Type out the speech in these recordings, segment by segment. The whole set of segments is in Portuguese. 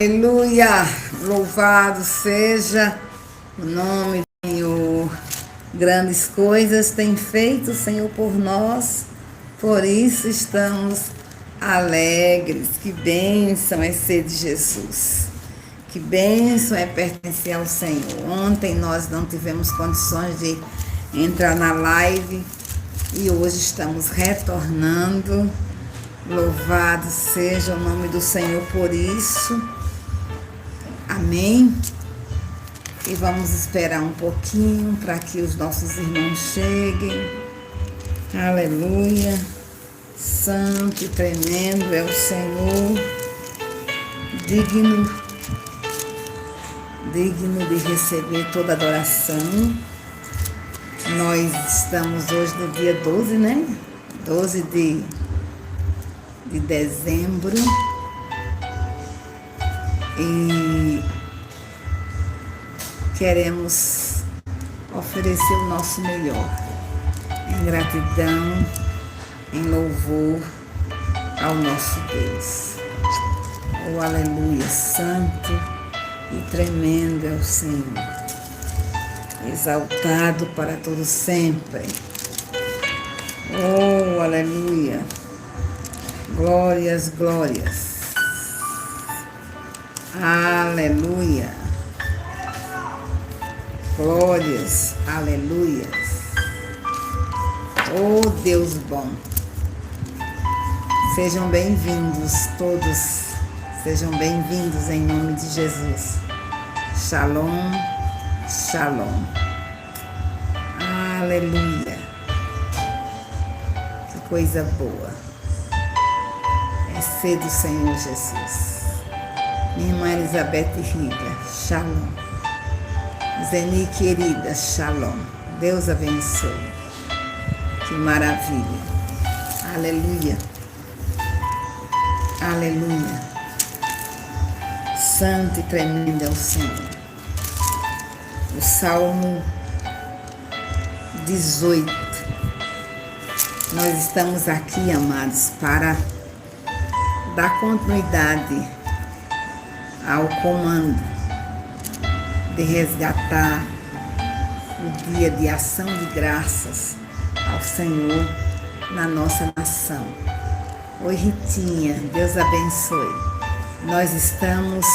Aleluia! Louvado seja o nome do Senhor. Grandes coisas tem feito o Senhor por nós, por isso estamos alegres. Que bênção é ser de Jesus. Que bênção é pertencer ao Senhor. Ontem nós não tivemos condições de entrar na live e hoje estamos retornando. Louvado seja o nome do Senhor por isso. Amém. E vamos esperar um pouquinho para que os nossos irmãos cheguem. Aleluia. Santo e tremendo é o Senhor. Digno de receber toda adoração. Nós estamos hoje no dia 12, né? 12 de dezembro. E queremos oferecer o nosso melhor em gratidão, em louvor ao nosso Deus. Oh, aleluia, santo e tremendo é o Senhor, exaltado para todo sempre. Oh, aleluia, glórias, glórias. Aleluia. Glórias, aleluias. Oh, Deus bom. Sejam bem-vindos todos. Sejam bem-vindos em nome de Jesus. Shalom, shalom. Aleluia. Que coisa boa é ser do Senhor Jesus. Minha irmã Elizabeth Riga, shalom. Zeni querida, shalom. Deus abençoe. Que maravilha. Aleluia. Aleluia. Santo e tremendo é o Senhor. O Salmo 18. Nós estamos aqui, amados, para dar continuidade ao comando de resgatar o dia de ação de graças ao Senhor na nossa nação. Oi, Ritinha, Deus abençoe. Nós estamos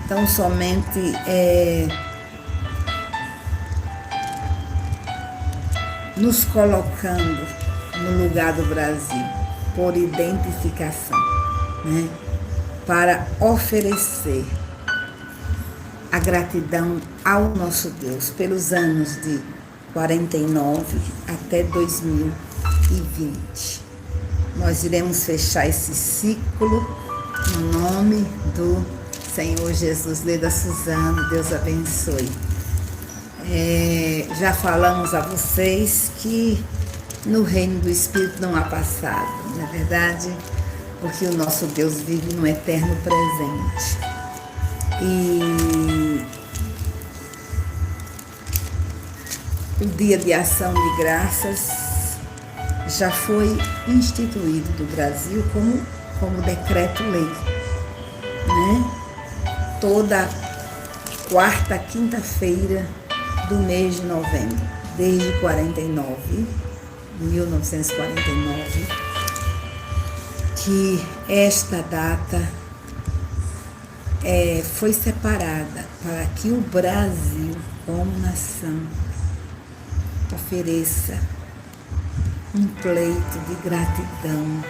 tão somente nos colocando no lugar do Brasil por identificação, né? Para oferecer a gratidão ao nosso Deus pelos anos de 49 até 2020. Nós iremos fechar esse ciclo no nome do Senhor Jesus. Leda Suzano, Deus abençoe. Já falamos a vocês que no reino do Espírito não há passado, não é verdade? Porque o nosso Deus vive no eterno presente. E o dia de ação de graças já foi instituído do Brasil como decreto-lei, né? Toda quarta, quinta-feira do mês de novembro, desde 1949, que esta data foi separada para que o Brasil, como nação, ofereça um pleito de gratidão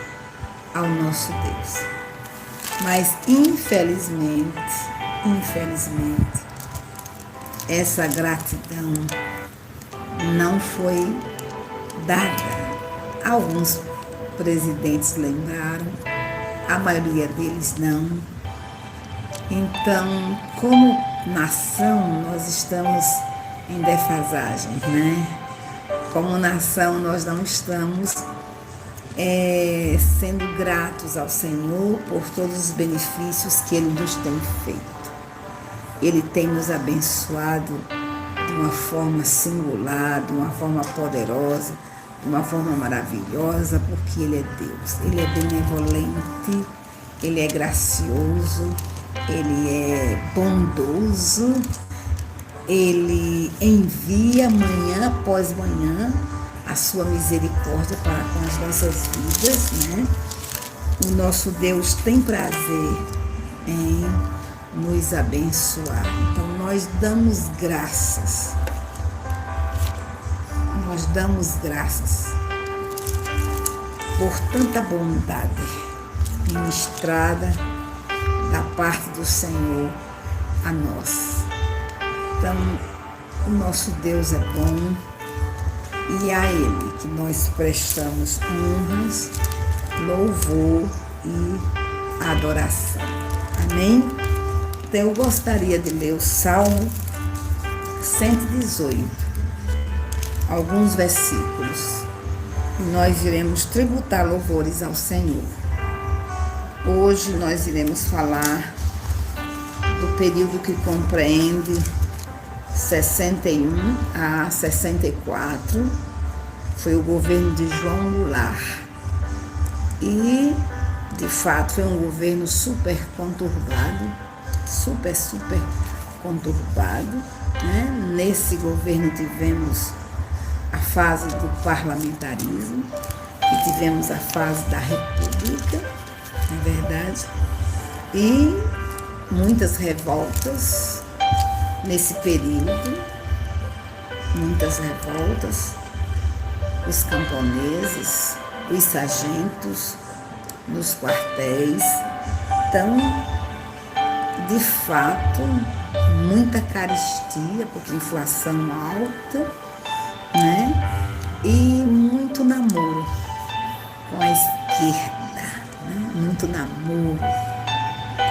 ao nosso Deus. Mas, infelizmente, essa gratidão não foi dada. Alguns presidentes lembraram, a maioria deles não. Então, como nação, nós estamos em defasagem, né? Como nação, nós não estamos sendo gratos ao Senhor por todos os benefícios que Ele nos tem feito. Ele tem nos abençoado de uma forma singular, de uma forma poderosa, de uma forma maravilhosa, porque Ele é Deus. Ele é benevolente, Ele é gracioso, Ele é bondoso, ele envia manhã após manhã a sua misericórdia para com as nossas vidas, né? O nosso Deus tem prazer em nos abençoar. Então nós damos graças. Nós damos graças por tanta bondade ministrada da parte do Senhor a nós. Então, o nosso Deus é bom e a Ele que nós prestamos honras, louvor e adoração. Amém? Então, eu gostaria de ler o Salmo 118, alguns versículos. E nós iremos tributar louvores ao Senhor. Hoje nós iremos falar do período que compreende 61 a 64, foi o governo de João Goulart. E, de fato, foi um governo super conturbado, super conturbado, né? Nesse governo tivemos a fase do parlamentarismo e tivemos a fase da república, na verdade, e muitas revoltas nesse período, muitas revoltas, os camponeses, os sargentos nos quartéis. Então, de fato, muita carestia, porque inflação alta, né? E muito namoro com a esquerda, né? Muito namoro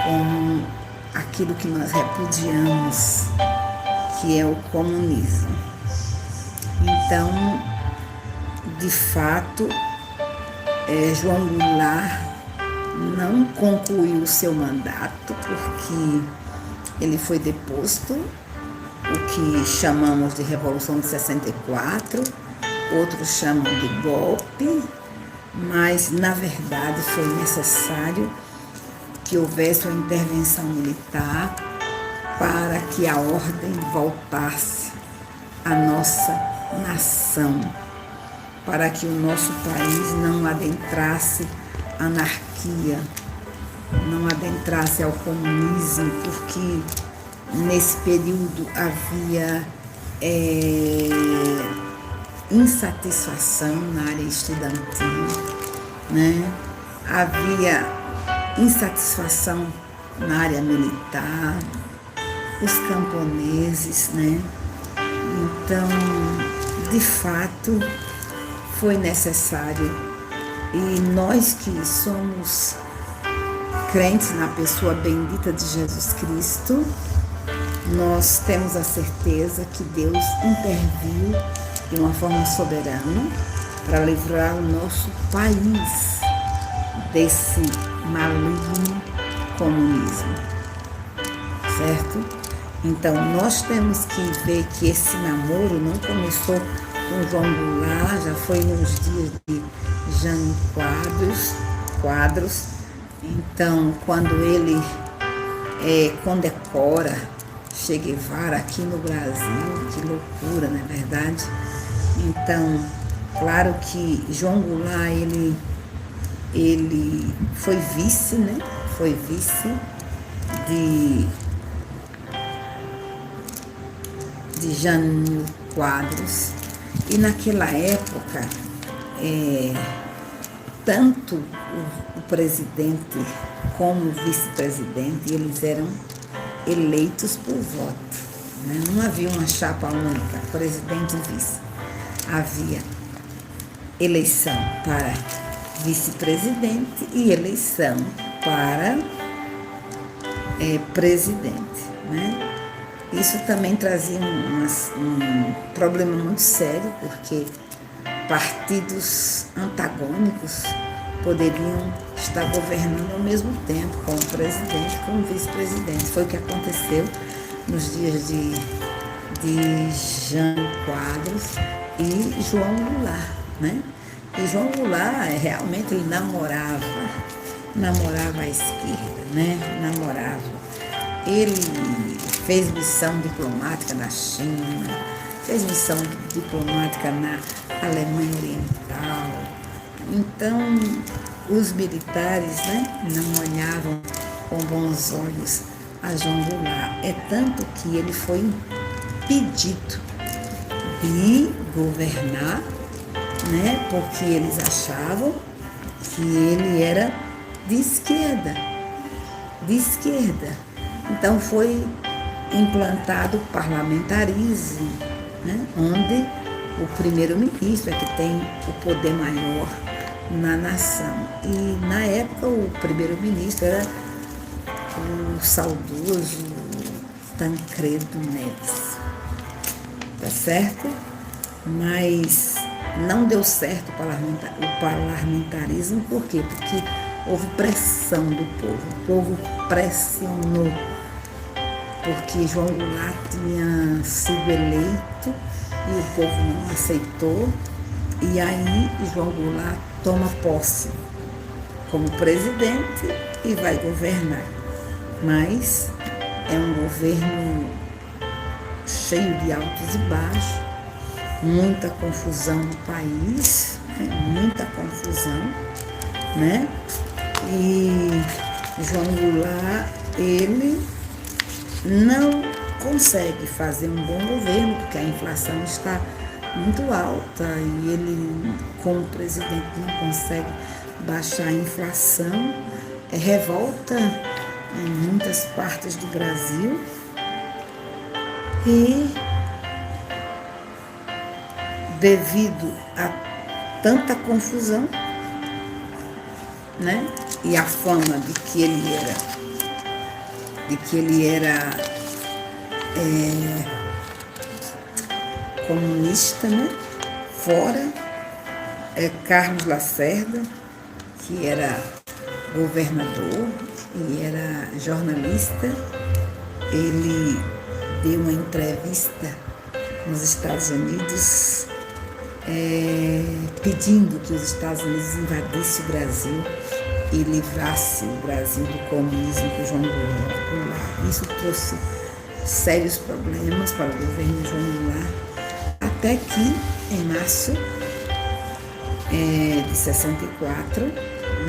com aquilo que nós repudiamos, que é o comunismo. Então, de fato, João Goulart não concluiu o seu mandato porque ele foi deposto, o que chamamos de Revolução de 64, outros chamam de golpe, mas na verdade foi necessário que houvesse uma intervenção militar para que a ordem voltasse à nossa nação, para que o nosso país não adentrasse a anarquia, não adentrasse ao comunismo, porque nesse período havia insatisfação na área estudantil, né? Havia insatisfação na área militar, os camponeses, né? Então, de fato, foi necessário. E nós que somos crentes na pessoa bendita de Jesus Cristo, nós temos a certeza que Deus interviu de uma forma soberana para livrar o nosso país desse maligno comunismo, certo? Então, nós temos que ver que esse namoro não começou com João Goulart, já foi nos dias de Jânio Quadros. Então, quando ele condecora Che Guevara aqui no Brasil, que loucura, não é verdade? Então, claro que João Goulart, ele foi vice, né? Foi vice de Jânio Quadros. E naquela época, tanto o presidente como o vice-presidente, eles eram eleitos por voto, né? Não havia uma chapa única, presidente e vice. Havia eleição para vice-presidente e eleição para presidente, né? Isso também trazia um problema muito sério, porque partidos antagônicos poderiam estar governando ao mesmo tempo, com o presidente e com o vice-presidente. Foi o que aconteceu nos dias de Jânio Quadros e João Goulart, né? E João Goulart, realmente, ele namorava a esquerda, né? Namorava. Ele fez missão diplomática na China, fez missão diplomática na Alemanha Oriental. Então, os militares, né, não olhavam com bons olhos a João Goulart. É tanto que ele foi impedido de governar, né, porque eles achavam que ele era de esquerda. Então foi implantado o parlamentarismo, né, onde o primeiro-ministro é que tem o poder maior na nação. E na época o primeiro-ministro era o saudoso Tancredo Neves. Tá certo? Mas não deu certo o parlamentarismo, por quê? Porque houve pressão do povo, o povo pressionou, porque João Goulart tinha sido eleito e o povo não aceitou, e aí João Goulart toma posse como presidente e vai governar. Mas é um governo cheio de altos e baixos, muita confusão no país, né? Muita confusão, né? E João Goulart, ele não consegue fazer um bom governo, porque a inflação está muito alta e ele, como presidente, não consegue baixar a inflação. É revolta em muitas partes do Brasil e devido a tanta confusão, né, e a fama de que ele era comunista, né, fora Carlos Lacerda, que era governador e era jornalista, ele deu uma entrevista nos Estados Unidos pedindo que os Estados Unidos invadissem o Brasil e livrasse o Brasil do comunismo com João Goulart. Isso trouxe sérios problemas para o governo de João Goulart, até que em março de 64,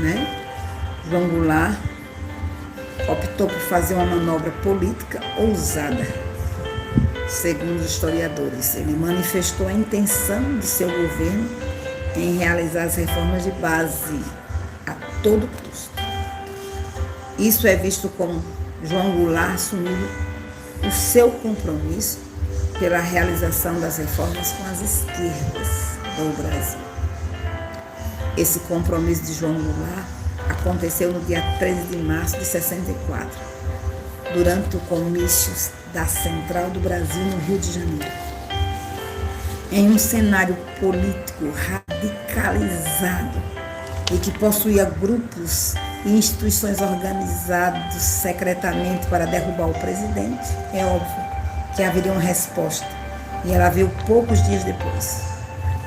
né, João Goulart optou por fazer uma manobra política ousada. Segundo os historiadores, ele manifestou a intenção de seu governo em realizar as reformas de base a todo custo. Isso é visto como João Goulart assumindo o seu compromisso pela realização das reformas com as esquerdas do Brasil. Esse compromisso de João Goulart aconteceu no dia 13 de março de 64, durante o comício da Central do Brasil, no Rio de Janeiro. Em um cenário político radicalizado e que possuía grupos e instituições organizados secretamente para derrubar o presidente, é óbvio que haveria uma resposta, e ela veio poucos dias depois.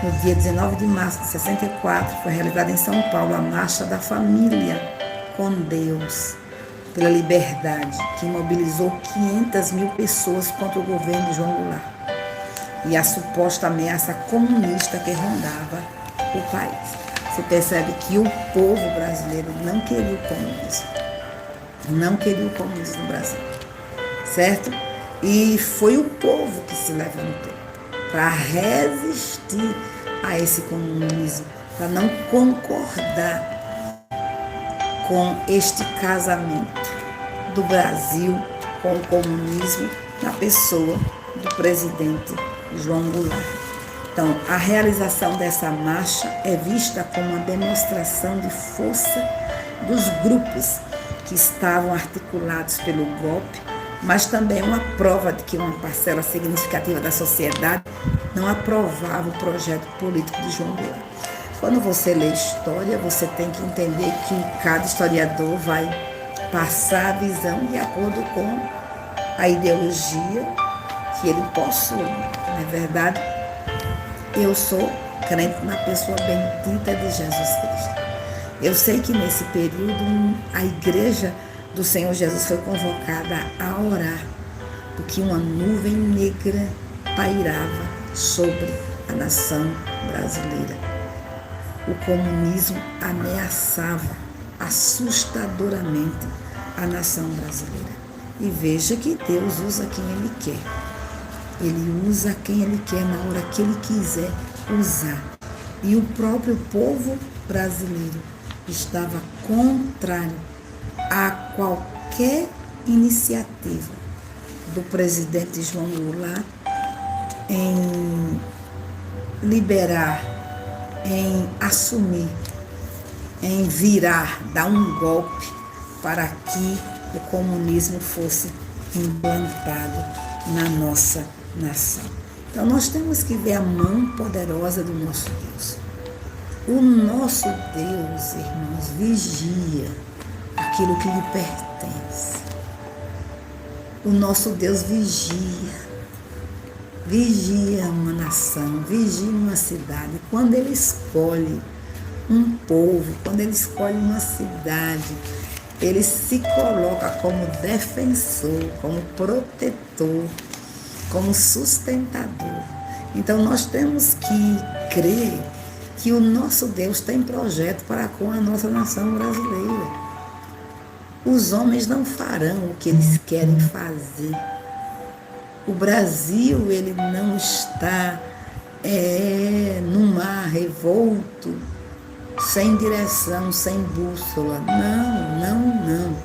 No dia 19 de março de 64, foi realizada em São Paulo a Marcha da Família com Deus pela Liberdade, que mobilizou 500 mil pessoas contra o governo de João Goulart e a suposta ameaça comunista que rondava o país. Você percebe que o povo brasileiro não queria o comunismo. Não queria o comunismo no Brasil. Certo? E foi o povo que se levantou para resistir a esse comunismo, para não concordar com este casamento do Brasil com o comunismo na pessoa do presidente João Goulart. Então, a realização dessa marcha é vista como uma demonstração de força dos grupos que estavam articulados pelo golpe, mas também uma prova de que uma parcela significativa da sociedade não aprovava o projeto político de João Goulart. Quando você lê história, você tem que entender que cada historiador vai passar a visão de acordo com a ideologia que ele possui. Não é verdade? Eu sou crente na pessoa bendita de Jesus Cristo. Eu sei que nesse período a igreja do Senhor Jesus foi convocada a orar, porque uma nuvem negra pairava sobre a nação brasileira. O comunismo ameaçava assustadoramente a nação brasileira. E veja que Deus usa quem Ele quer. Ele usa quem Ele quer na hora que Ele quiser usar. E o próprio povo brasileiro estava contrário a qualquer iniciativa do presidente João Goulart em liberar, em assumir, em virar, dar um golpe para que o comunismo fosse implantado na nossa nação. Então nós temos que ver a mão poderosa do nosso Deus. O nosso Deus, irmãos, vigia aquilo que lhe pertence. O nosso Deus vigia uma nação, vigia uma cidade. Quando Ele escolhe um povo, quando Ele escolhe uma cidade, Ele se coloca como defensor, como protetor, como sustentador. Então nós temos que crer que o nosso Deus tem projeto para com a nossa nação brasileira. Os homens não farão o que eles querem fazer. O Brasil, ele não está no mar revolto, sem direção, sem bússola. Não.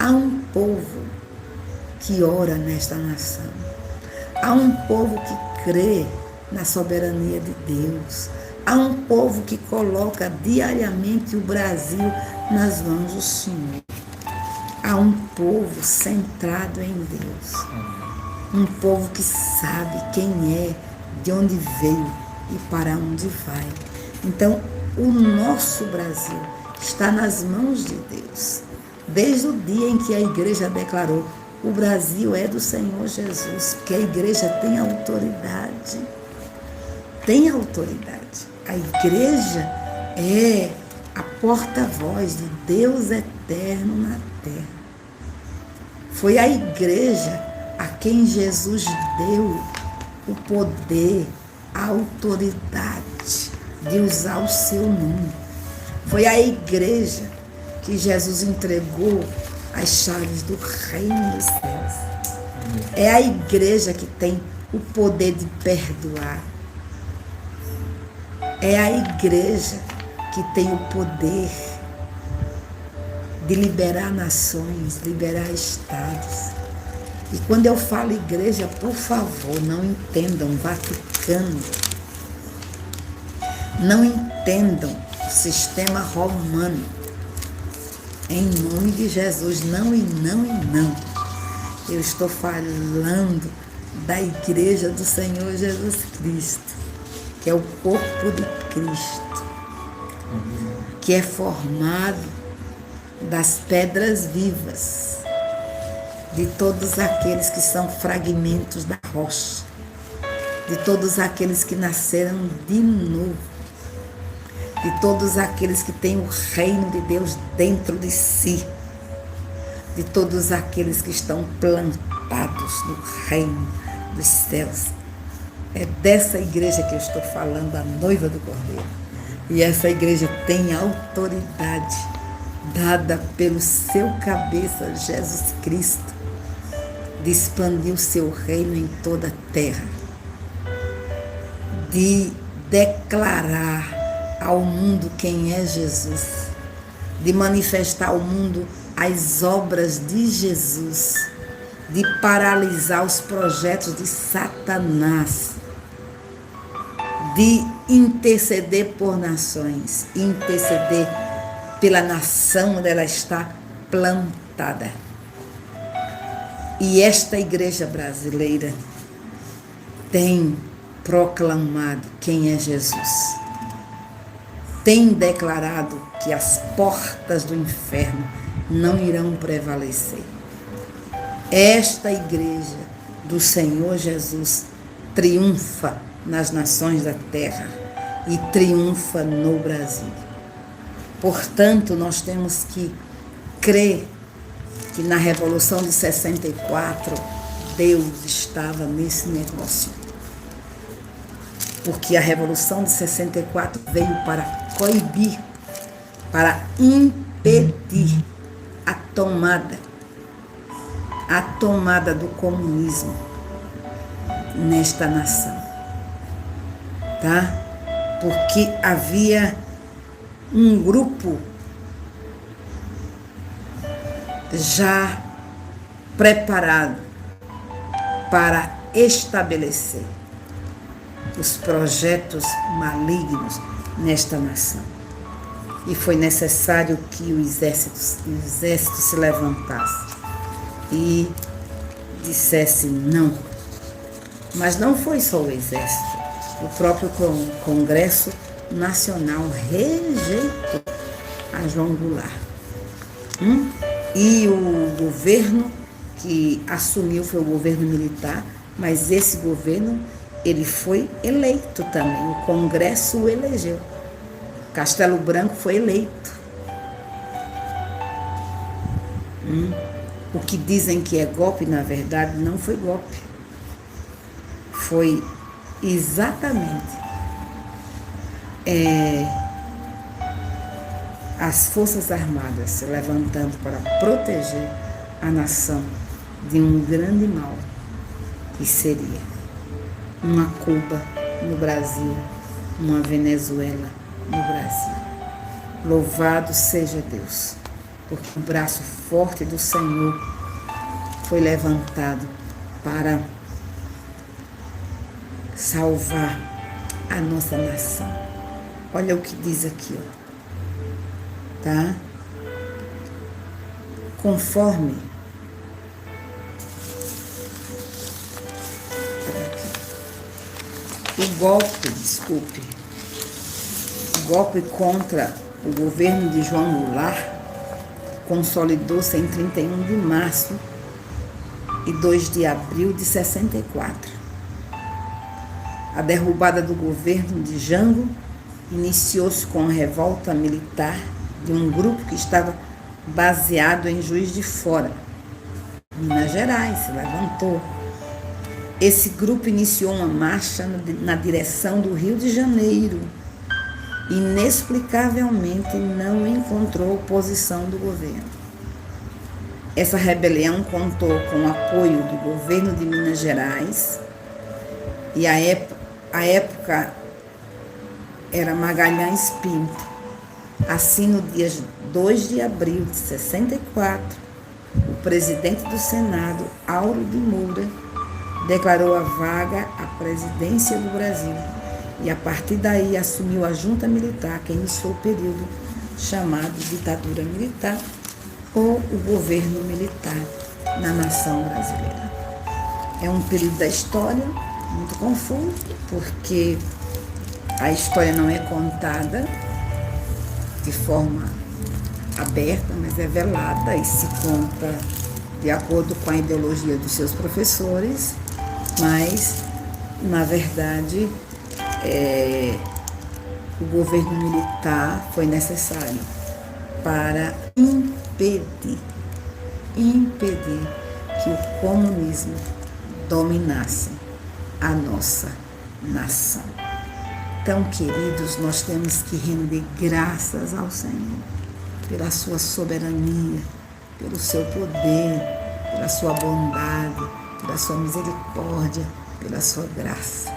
Há um povo que ora nesta nação. Há um povo que crê na soberania de Deus. Há um povo que coloca diariamente o Brasil nas mãos do Senhor. Há um povo centrado em Deus. Um povo que sabe quem é, de onde veio e para onde vai. Então, o nosso Brasil está nas mãos de Deus. Desde o dia em que a igreja declarou: o Brasil é do Senhor Jesus, porque a igreja tem autoridade. Tem autoridade. A igreja é a porta-voz de Deus eterno na terra. Foi a igreja a quem Jesus deu o poder, a autoridade de usar o seu nome. Foi a igreja que Jesus entregou as chaves do reino dos céus. É a igreja que tem o poder de perdoar. É a igreja que tem o poder de liberar nações, liberar estados. E quando eu falo igreja, por favor, não entendam Vaticano. Não entendam o sistema romano. Em nome de Jesus, não e não e não. Eu estou falando da igreja do Senhor Jesus Cristo, que é o corpo de Cristo, que é formado das pedras vivas, de todos aqueles que são fragmentos da rocha, de todos aqueles que nasceram de novo, de todos aqueles que têm o reino de Deus dentro de si, de todos aqueles que estão plantados no reino dos céus. É dessa igreja que eu estou falando, a noiva do Cordeiro. E essa igreja tem autoridade dada pelo seu cabeça, Jesus Cristo, de expandir o seu reino em toda a terra, de declarar ao mundo quem é Jesus, de manifestar ao mundo as obras de Jesus, de paralisar os projetos de Satanás, de interceder por nações, interceder pela nação onde ela está plantada. E esta igreja brasileira tem proclamado quem é Jesus. Tem declarado que as portas do inferno não irão prevalecer. Esta igreja do Senhor Jesus triunfa nas nações da terra e triunfa no Brasil. Portanto, nós temos que crer que na Revolução de 64 Deus estava nesse negócio. Porque a Revolução de 64 veio para coibir, para impedir a tomada do comunismo nesta nação, tá? Porque havia um grupo já preparado para estabelecer os projetos malignos nesta nação. E foi necessário que o exército se levantasse e dissesse não. Mas não foi só o exército. O próprio Congresso Nacional rejeitou a João Goulart. E o governo que assumiu foi o governo militar, mas esse governo, ele foi eleito também. O Congresso o elegeu. Castelo Branco foi eleito. O que dizem que é golpe, na verdade, não foi golpe. Foi exatamente as Forças Armadas se levantando para proteger a nação de um grande mal, que seria uma Cuba no Brasil, uma Venezuela no Brasil. Louvado seja Deus, porque o braço forte do Senhor foi levantado para salvar a nossa nação. Olha o que diz aqui, ó, tá? Conforme o golpe contra o governo de João Goulart consolidou-se em 31 de março e 2 de abril de 64. A derrubada do governo de Jango iniciou-se com a revolta militar de um grupo que estava baseado em Juiz de Fora, Minas Gerais, se levantou. Esse grupo iniciou uma marcha na direção do Rio de Janeiro. Inexplicavelmente não encontrou oposição do governo. Essa rebelião contou com o apoio do governo de Minas Gerais e a época era Magalhães Pinto. Assim, no dia 2 de abril de 64, o presidente do Senado, Auro de Moura, declarou a vaga à presidência do Brasil e, a partir daí, assumiu a junta militar, que iniciou o período chamado ditadura militar ou o governo militar na nação brasileira. É um período da história muito confuso, porque a história não é contada de forma aberta, mas é velada e se conta de acordo com a ideologia dos seus professores, mas, na verdade, o governo militar foi necessário para impedir que o comunismo dominasse a nossa nação. Então, queridos, nós temos que render graças ao Senhor pela sua soberania, pelo seu poder, pela sua bondade, pela sua misericórdia, pela sua graça.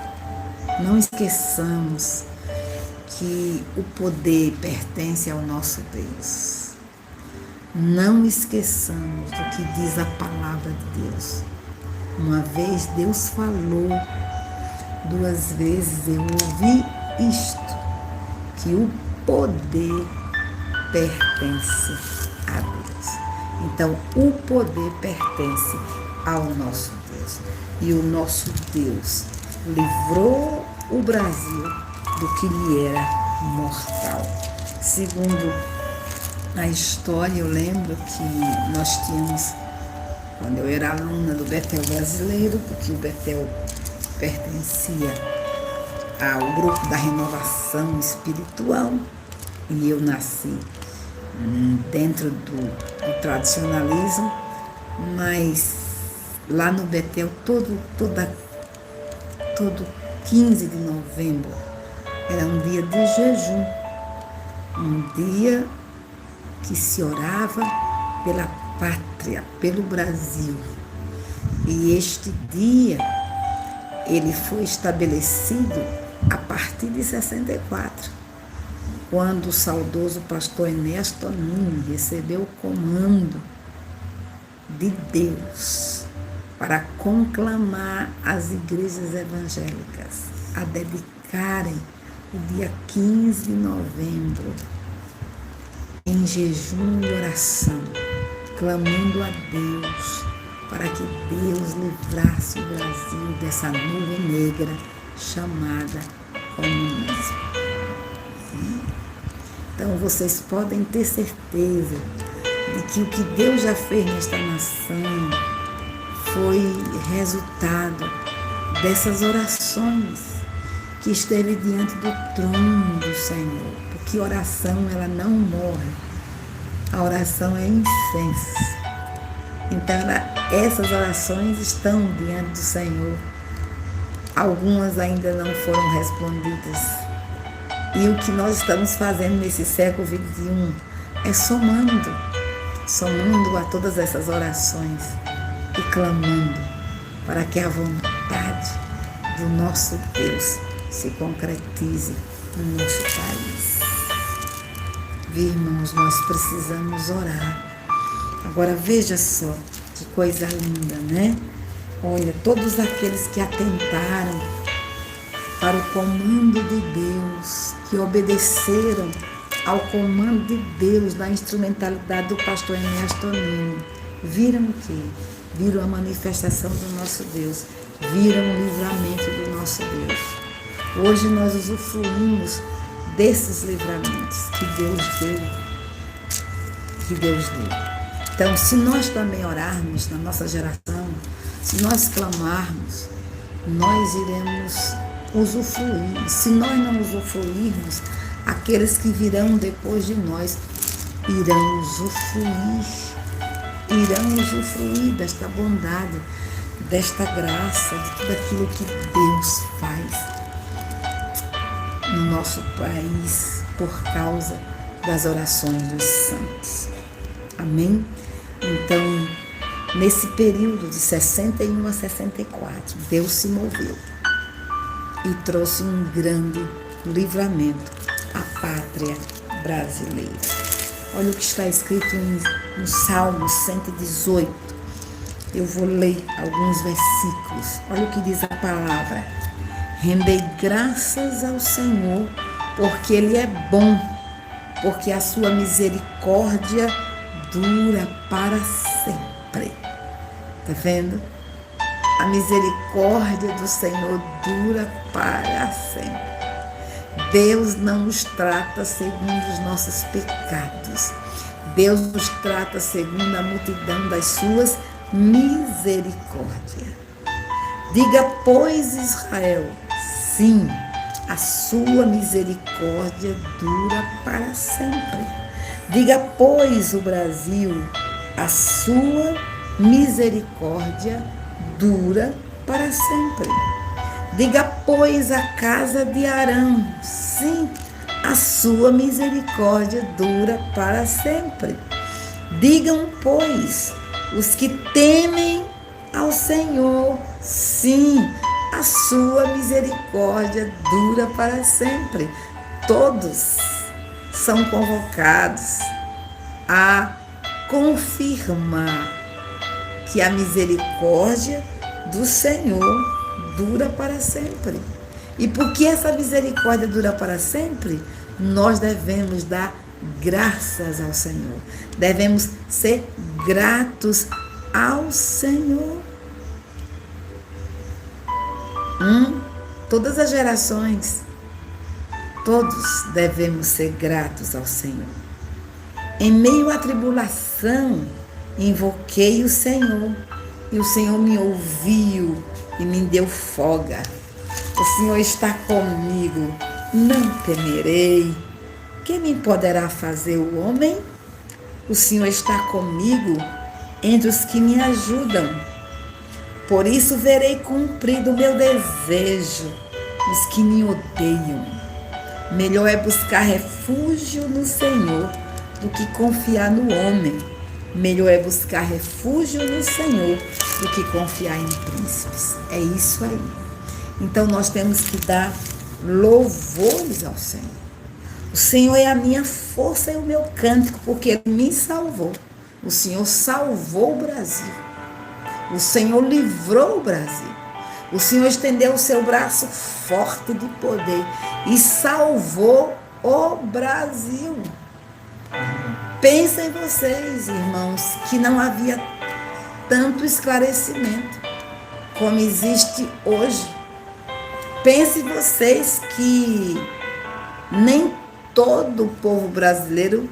Não esqueçamos que o poder pertence ao nosso Deus. Não esqueçamos do que diz a palavra de Deus. Uma vez Deus falou, 2 vezes eu ouvi isto, que o poder pertence a Deus. Então, o poder pertence ao nosso Deus. E o nosso Deus livrou o Brasil do que lhe era mortal. Segundo a história, eu lembro que nós tínhamos, quando eu era aluna do Betel brasileiro, porque o Betel pertencia ao grupo da renovação espiritual, e eu nasci dentro do tradicionalismo, mas lá no Betel, todo 15 de novembro, era um dia de jejum, um dia que se orava pela pátria, pelo Brasil. E este dia, ele foi estabelecido a partir de 64, quando o saudoso pastor Enéas Tonini recebeu o comando de Deus para conclamar as igrejas evangélicas a dedicarem o dia 15 de novembro em jejum e oração, clamando a Deus para que Deus livrasse o Brasil dessa nuvem negra chamada comunismo. Então vocês podem ter certeza de que o que Deus já fez nesta nação foi resultado dessas orações que esteve diante do trono do Senhor. Porque oração, ela não morre. A oração é incenso. Então, essas orações estão diante do Senhor. Algumas ainda não foram respondidas. E o que nós estamos fazendo nesse século XXI é somando a todas essas orações e clamando para que a vontade do nosso Deus se concretize no nosso país. Viu, irmãos, nós precisamos orar. Agora veja só que coisa linda, né? Olha, todos aqueles que atentaram para o comando de Deus, que obedeceram ao comando de Deus na instrumentalidade do pastor Enéas Tonini, viram o quê? Viram a manifestação do nosso Deus, viram o livramento do nosso Deus. Hoje nós usufruímos desses livramentos que Deus deu. Então, se nós também orarmos na nossa geração, se nós clamarmos, nós iremos usufruir. Se nós não usufruirmos, aqueles que virão depois de nós irão usufruir desta bondade, desta graça, de tudo aquilo que Deus faz no nosso país por causa das orações dos santos. Amém? Então, nesse período de 61 a 64, Deus se moveu e trouxe um grande livramento à pátria brasileira. Olha o que está escrito no Salmo 118. Eu vou ler alguns versículos. Olha o que diz a palavra. Rendei graças ao Senhor, porque Ele é bom, porque a sua misericórdia dura para sempre. Está vendo? A misericórdia do Senhor dura para sempre. Deus não nos trata segundo os nossos pecados. Deus nos trata segundo a multidão das suas misericórdias. Diga, pois, Israel, sim, a sua misericórdia dura para sempre. Diga, pois, o Brasil, a sua misericórdia dura para sempre. Diga, pois, a casa de Arão, sim, a sua misericórdia dura para sempre. Digam, pois, os que temem ao Senhor, sim, a sua misericórdia dura para sempre. Todos são convocados a confirmar que a misericórdia do Senhor dura para sempre. E porque essa misericórdia dura para sempre, nós devemos dar graças ao Senhor. Devemos ser gratos ao Senhor. Todas as gerações, todos devemos ser gratos ao Senhor. Em meio à tribulação, invoquei o Senhor, e o Senhor me ouviu e me deu folga. O Senhor está comigo, não temerei. Quem me poderá fazer o homem? O Senhor está comigo, entre os que me ajudam. Por isso verei cumprido o meu desejo nos que me odeiam. Melhor é buscar refúgio no Senhor do que confiar no homem. Melhor é buscar refúgio no Senhor do que confiar em príncipes. É isso aí. Então nós temos que dar louvores ao Senhor. O Senhor é a minha força e o meu cântico, porque Ele me salvou. O Senhor salvou o Brasil. O Senhor livrou o Brasil. O Senhor estendeu o seu braço forte de poder e salvou o Brasil. Pensem vocês, irmãos, que não havia tanto esclarecimento como existe hoje. Pensem vocês que nem todo o povo brasileiro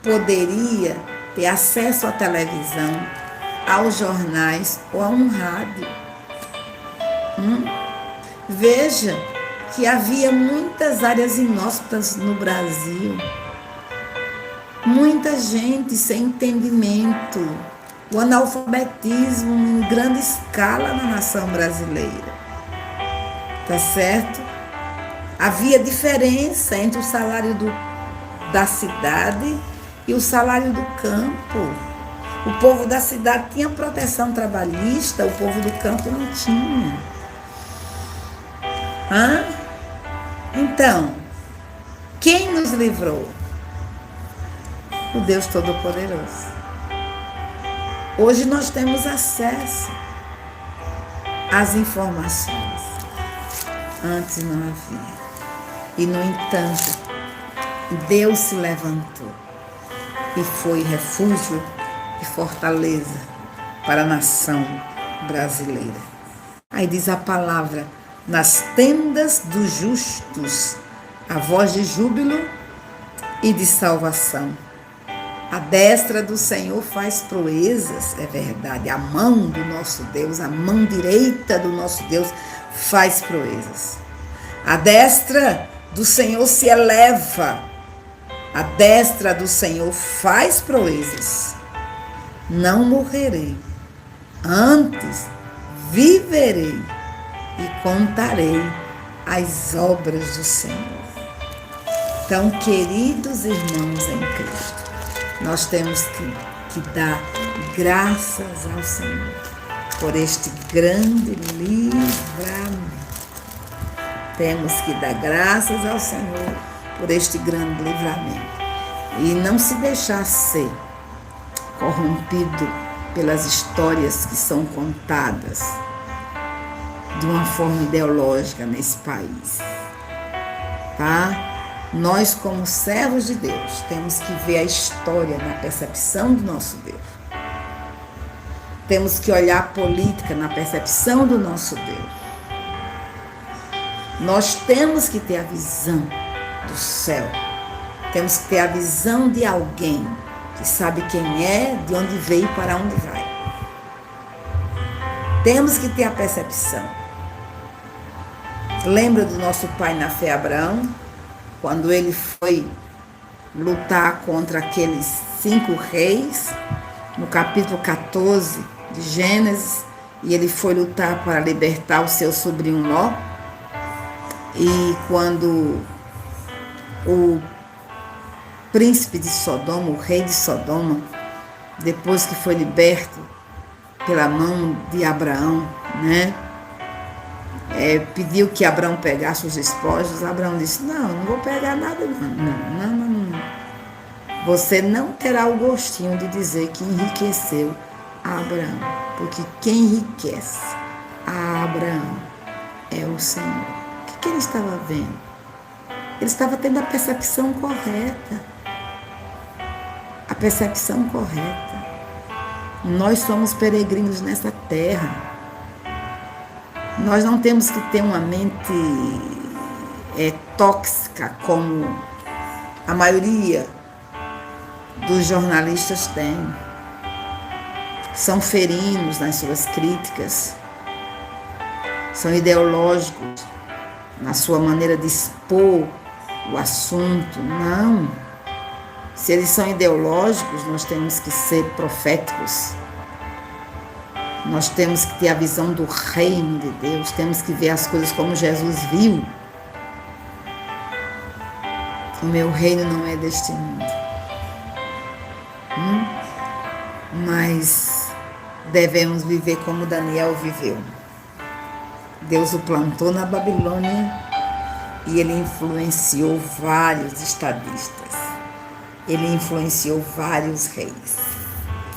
poderia ter acesso à televisão, aos jornais ou a um rádio. Veja que havia muitas áreas inóspitas no Brasil, muita gente sem entendimento, o analfabetismo em grande escala na nação brasileira, tá certo? Havia diferença entre o salário da cidade e o salário do campo. O povo da cidade tinha proteção trabalhista, o povo do campo não tinha. Então, quem nos livrou? O Deus Todo-Poderoso. Hoje nós temos acesso às informações. Antes não havia. E, no entanto, Deus se levantou e foi refúgio e fortaleza para a nação brasileira. Aí diz a palavra: nas tendas dos justos, a voz de júbilo e de salvação. A destra do Senhor faz proezas, é verdade. A mão do nosso Deus, a mão direita do nosso Deus faz proezas. A destra do Senhor se eleva. A destra do Senhor faz proezas. Não morrerei, antes viverei e contarei as obras do Senhor. Então, queridos irmãos em Cristo, nós temos que dar graças ao Senhor por este grande livramento. Temos que dar graças ao Senhor por este grande livramento e não se deixar ser corrompido pelas histórias que são contadas de uma forma ideológica nesse país, tá? Nós, como servos de Deus, temos que ver a história na percepção do nosso Deus. Temos que olhar a política na percepção do nosso Deus. Nós temos que ter a visão do céu. Temos que ter a visão de alguém que sabe quem é, de onde veio e para onde vai. Temos que ter a percepção. Lembra do nosso pai na fé Abraão? Quando ele foi lutar contra aqueles 5 reis, no capítulo 14 de Gênesis, e ele foi lutar para libertar o seu sobrinho Ló. E quando o príncipe de Sodoma, o rei de Sodoma, depois que foi liberto pela mão de Abraão, né? Pediu que Abraão pegasse os despojos. Abraão disse: não vou pegar nada, não. Você não terá o gostinho de dizer que enriqueceu a Abraão, porque quem enriquece a Abraão é o Senhor. O que ele estava vendo? Ele estava tendo a percepção correta. A percepção correta. Nós somos peregrinos nessa terra. Nós não temos que ter uma mente tóxica como a maioria dos jornalistas tem. São ferinos nas suas críticas, são ideológicos na sua maneira de expor o assunto. Não. Se eles são ideológicos, nós temos que ser proféticos. Nós temos que ter a visão do reino de Deus, temos que ver as coisas como Jesus viu. O meu reino não é deste mundo. Mas devemos viver como Daniel viveu. Deus o plantou na Babilônia e ele influenciou vários estadistas. Ele influenciou vários reis,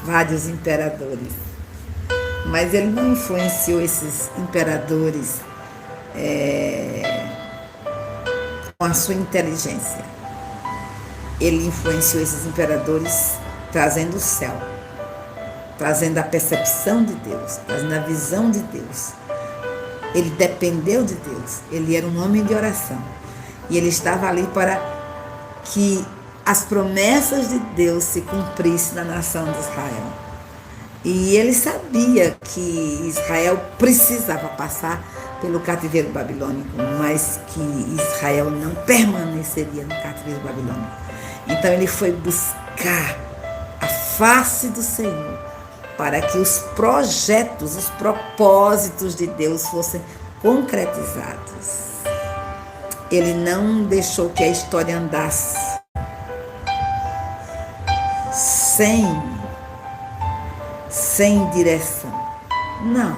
vários imperadores. Mas ele não influenciou esses imperadores com a sua inteligência. Ele influenciou esses imperadores trazendo o céu, trazendo a percepção de Deus, trazendo a visão de Deus. Ele dependeu de Deus, ele era um homem de oração. E ele estava ali para que as promessas de Deus se cumprissem na nação de Israel. E ele sabia que Israel precisava passar pelo cativeiro babilônico, mas que Israel não permaneceria no cativeiro babilônico. Então ele foi buscar a face do Senhor para que os projetos, os propósitos de Deus fossem concretizados. Ele não deixou que a história andasse sem direção. Não.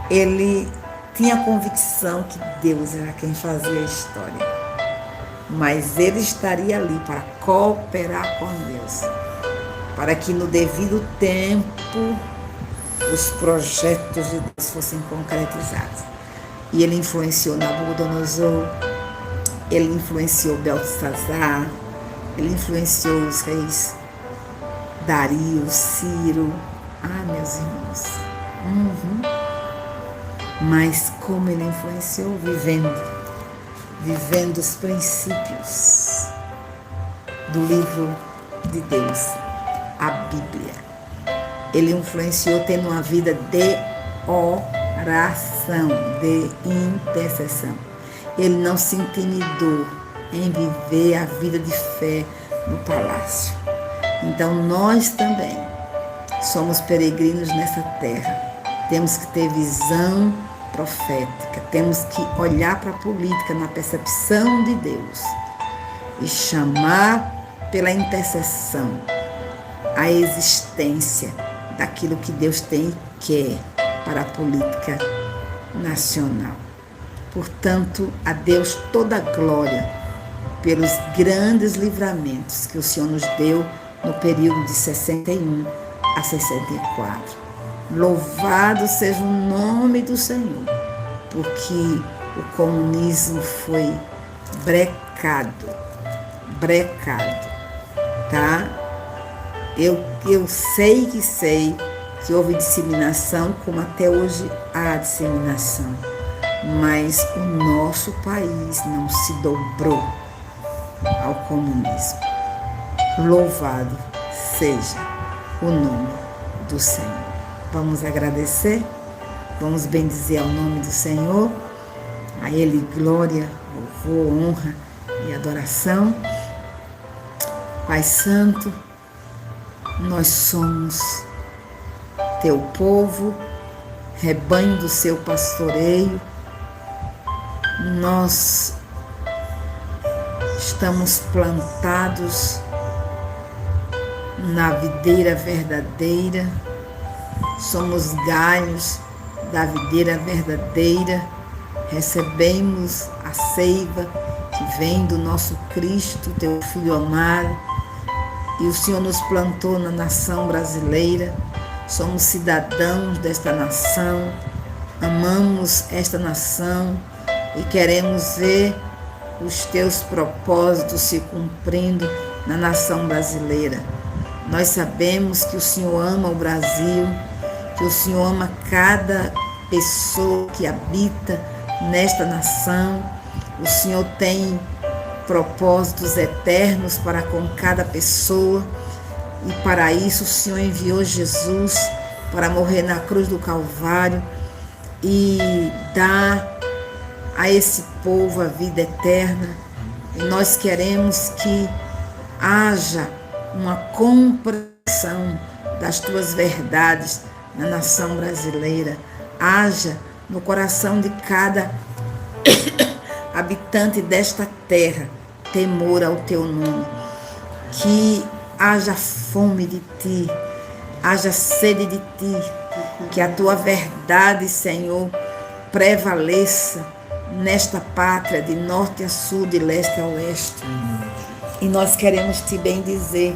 Ele tinha a convicção que Deus era quem fazia a história. Mas ele estaria ali para cooperar com Deus, para que no devido tempo os projetos de Deus fossem concretizados. E ele influenciou Nabucodonosor, ele influenciou Beltesazar, ele influenciou os reis Dario, Ciro. Meus irmãos. Mas como ele influenciou? Vivendo os princípios do livro de Deus, a Bíblia. Ele influenciou tendo uma vida de oração, de intercessão. Ele não se intimidou em viver a vida de fé no palácio. Então nós também somos peregrinos nessa terra. Temos que ter visão profética, temos que olhar para a política na percepção de Deus e chamar pela intercessão a existência daquilo que Deus tem e quer para a política nacional. Portanto, a Deus toda a glória pelos grandes livramentos que o Senhor nos deu no período de 61 a 64. Louvado seja o nome do Senhor, porque o comunismo foi brecado, tá? Eu sei que houve disseminação, como até hoje há disseminação, mas o nosso país não se dobrou ao comunismo. Louvado seja o nome do Senhor. Vamos agradecer, vamos bendizer ao nome do Senhor, a Ele glória, louvor, honra e adoração. Pai Santo, nós somos Teu povo, rebanho do Seu pastoreio. Nós estamos plantados na videira verdadeira, somos galhos da videira verdadeira, recebemos a seiva que vem do nosso Cristo, Teu Filho amado, e o Senhor nos plantou na nação brasileira, somos cidadãos desta nação, amamos esta nação e queremos ver os Teus propósitos se cumprindo na nação brasileira. Nós sabemos que o Senhor ama o Brasil, que o Senhor ama cada pessoa que habita nesta nação. O Senhor tem propósitos eternos para com cada pessoa e para isso o Senhor enviou Jesus para morrer na cruz do Calvário e dar a esse povo a vida eterna. E nós queremos que haja uma compreensão das Tuas verdades na nação brasileira. Haja no coração de cada habitante desta terra temor ao teu nome. Que haja fome de ti, haja sede de ti, que a tua verdade, Senhor, prevaleça nesta pátria, de norte a sul, de leste a oeste. E nós queremos te bendizer,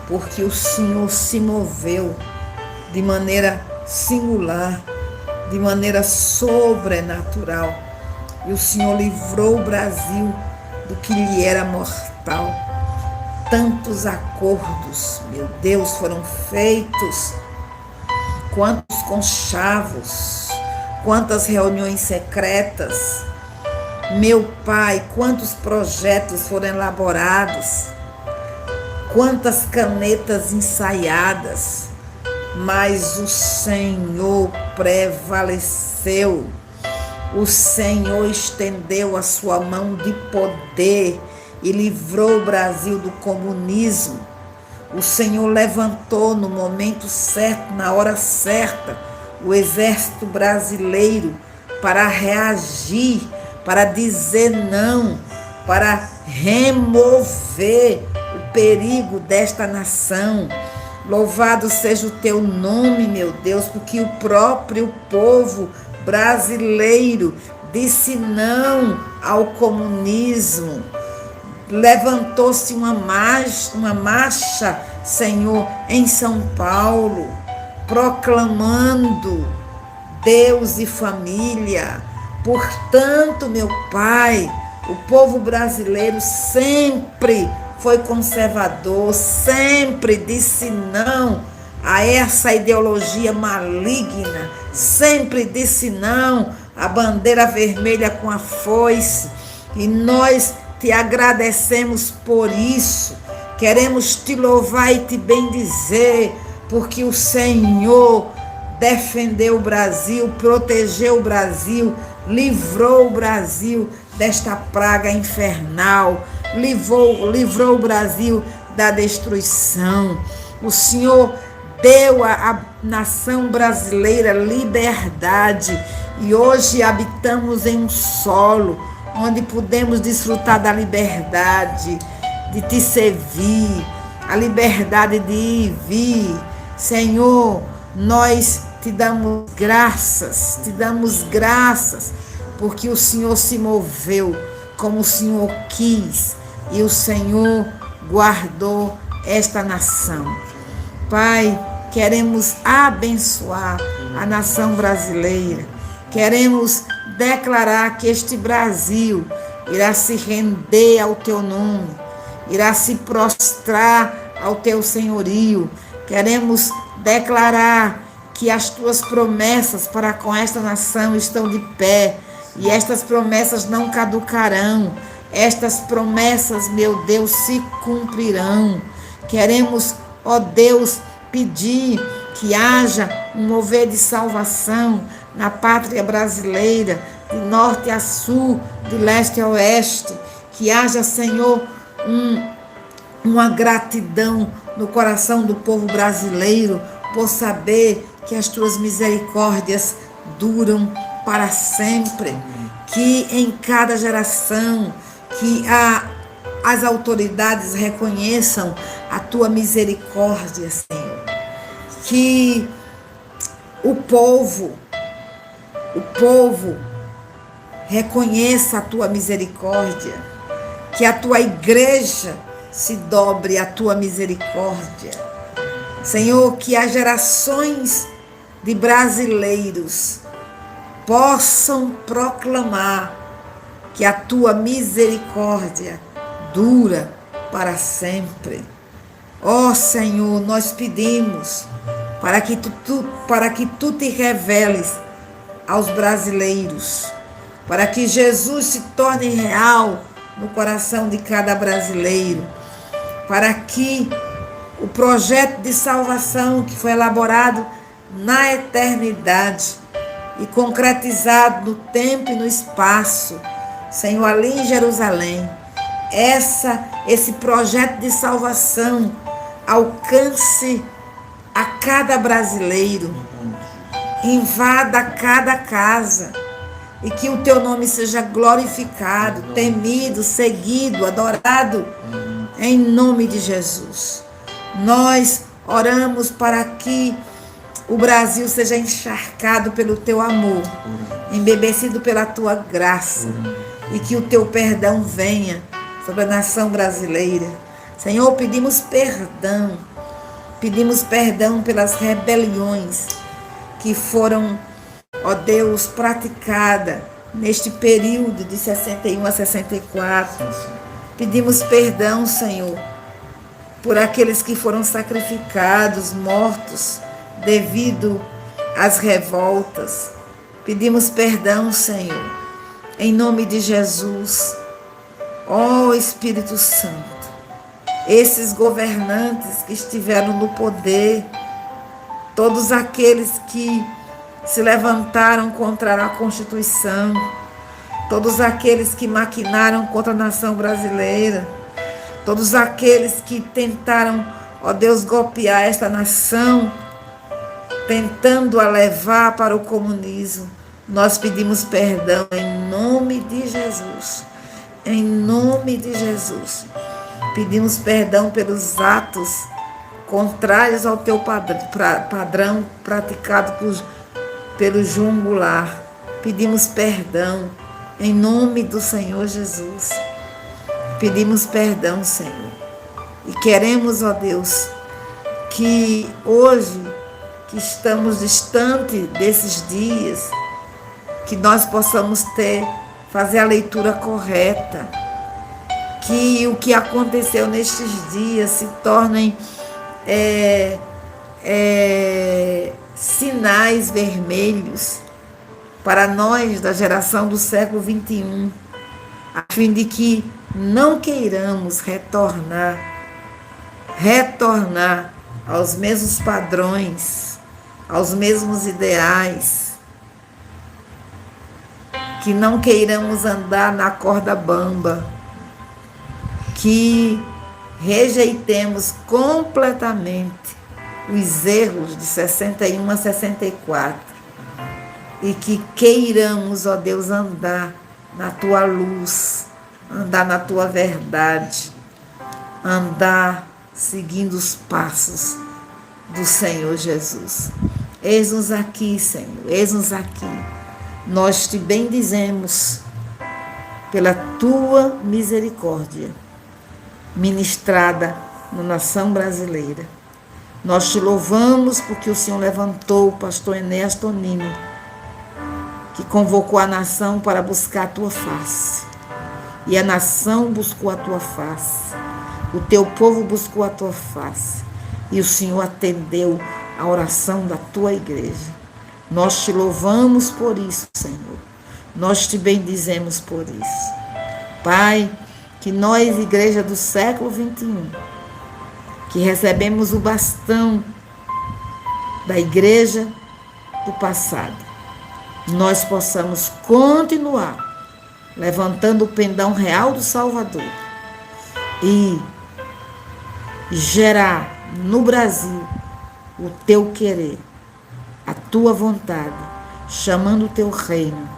porque o Senhor se moveu de maneira singular, de maneira sobrenatural. E o Senhor livrou o Brasil do que lhe era mortal. Tantos acordos, meu Deus, foram feitos. Quantos conchavos, quantas reuniões secretas. Meu Pai, quantos projetos foram elaborados, quantas canetas ensaiadas, mas o Senhor prevaleceu. O Senhor estendeu a sua mão de poder e livrou o Brasil do comunismo. O Senhor levantou no momento certo, na hora certa, o exército brasileiro para reagir, para dizer não, para remover o perigo desta nação. Louvado seja o teu nome, meu Deus, porque o próprio povo brasileiro disse não ao comunismo. Levantou-se uma marcha, Senhor, em São Paulo, proclamando Deus e família. Portanto, meu Pai, o povo brasileiro sempre foi conservador, sempre disse não a essa ideologia maligna, sempre disse não à bandeira vermelha com a foice. E nós te agradecemos por isso. Queremos te louvar e te bendizer, porque o Senhor defendeu o Brasil, protegeu o Brasil, livrou o Brasil desta praga infernal, livrou o Brasil da destruição. O Senhor deu à nação brasileira liberdade e hoje habitamos em um solo onde podemos desfrutar da liberdade de te servir, a liberdade de ir e vir. Senhor, nós te damos graças, porque o Senhor se moveu como o Senhor quis e o Senhor guardou esta nação. Pai, queremos abençoar a nação brasileira, queremos declarar que este Brasil irá se render ao teu nome, irá se prostrar ao teu senhorio. Queremos declarar que as tuas promessas para com esta nação estão de pé e estas promessas não caducarão. Estas promessas, meu Deus, se cumprirão. Queremos, ó Deus, pedir que haja um mover de salvação na pátria brasileira, de norte a sul, de leste a oeste. Que haja, Senhor, uma gratidão no coração do povo brasileiro por saber que as tuas misericórdias duram para sempre. Que em cada geração, que as autoridades reconheçam a tua misericórdia, Senhor. Que o povo reconheça a tua misericórdia. Que a tua igreja se dobre à tua misericórdia. Senhor, que as gerações de brasileiros possam proclamar que a tua misericórdia dura para sempre. Ó Senhor, nós pedimos para que tu te reveles aos brasileiros, para que Jesus se torne real no coração de cada brasileiro, para que o projeto de salvação que foi elaborado na eternidade e concretizado no tempo e no espaço, Senhor, ali em Jerusalém, esse projeto de salvação alcance a cada brasileiro, invada cada casa e que o teu nome seja glorificado, temido, seguido, adorado, em nome de Jesus. Nós oramos para que o Brasil seja encharcado pelo teu amor, embebecido pela tua graça, e que o teu perdão venha sobre a nação brasileira. Senhor, pedimos perdão pelas rebeliões que foram, ó Deus, praticadas neste período de 61 a 64. Pedimos perdão, Senhor, por aqueles que foram sacrificados, mortos, devido às revoltas. Pedimos perdão, Senhor, em nome de Jesus. Ó Espírito Santo, esses governantes que estiveram no poder, todos aqueles que se levantaram contra a Constituição, todos aqueles que maquinaram contra a nação brasileira, todos aqueles que tentaram, ó Deus, golpear esta nação, tentando a levar para o comunismo, nós pedimos perdão em nome de Jesus. Em nome de Jesus. Pedimos perdão pelos atos contrários ao teu padrão praticado pelo João Goulart. Pedimos perdão em nome do Senhor Jesus. Pedimos perdão, Senhor. E queremos, ó Deus, que hoje, que estamos distante desses dias, que nós possamos fazer a leitura correta, que o que aconteceu nestes dias se tornem sinais vermelhos para nós da geração do século XXI, a fim de que não queiramos retornar aos mesmos padrões, aos mesmos ideais, que não queiramos andar na corda bamba, que rejeitemos completamente os erros de 61 a 64 e que queiramos, ó Deus, andar na tua luz, andar na tua verdade, andar seguindo os passos do Senhor Jesus. Eis-nos aqui, Senhor, eis-nos aqui. Nós te bendizemos pela tua misericórdia ministrada na nação brasileira. Nós te louvamos porque o Senhor levantou o pastor Enéas Tonino, que convocou a nação para buscar a tua face. E a nação buscou a tua face. O teu povo buscou a tua face. E o Senhor atendeu a oração da tua igreja. Nós te louvamos por isso, Senhor. Nós te bendizemos por isso. Pai, que nós, igreja do século XXI, que recebemos o bastão da igreja do passado, nós possamos continuar levantando o pendão real do Salvador e gerar no Brasil o teu querer, a tua vontade, chamando o teu reino,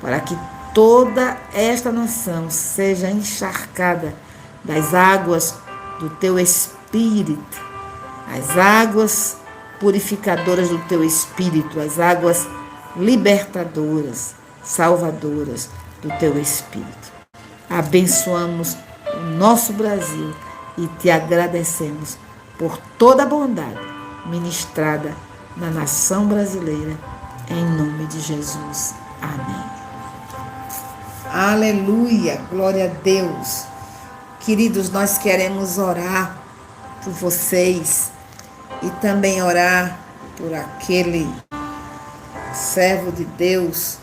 para que toda esta nação seja encharcada das águas do teu Espírito, as águas purificadoras do teu Espírito, as águas libertadoras, salvadoras do teu Espírito. Abençoamos o nosso Brasil e te agradecemos por toda a bondade ministrada na nação brasileira, em nome de Jesus. Amém. Aleluia, glória a Deus. Queridos, nós queremos orar por vocês e também orar por aquele servo de Deus,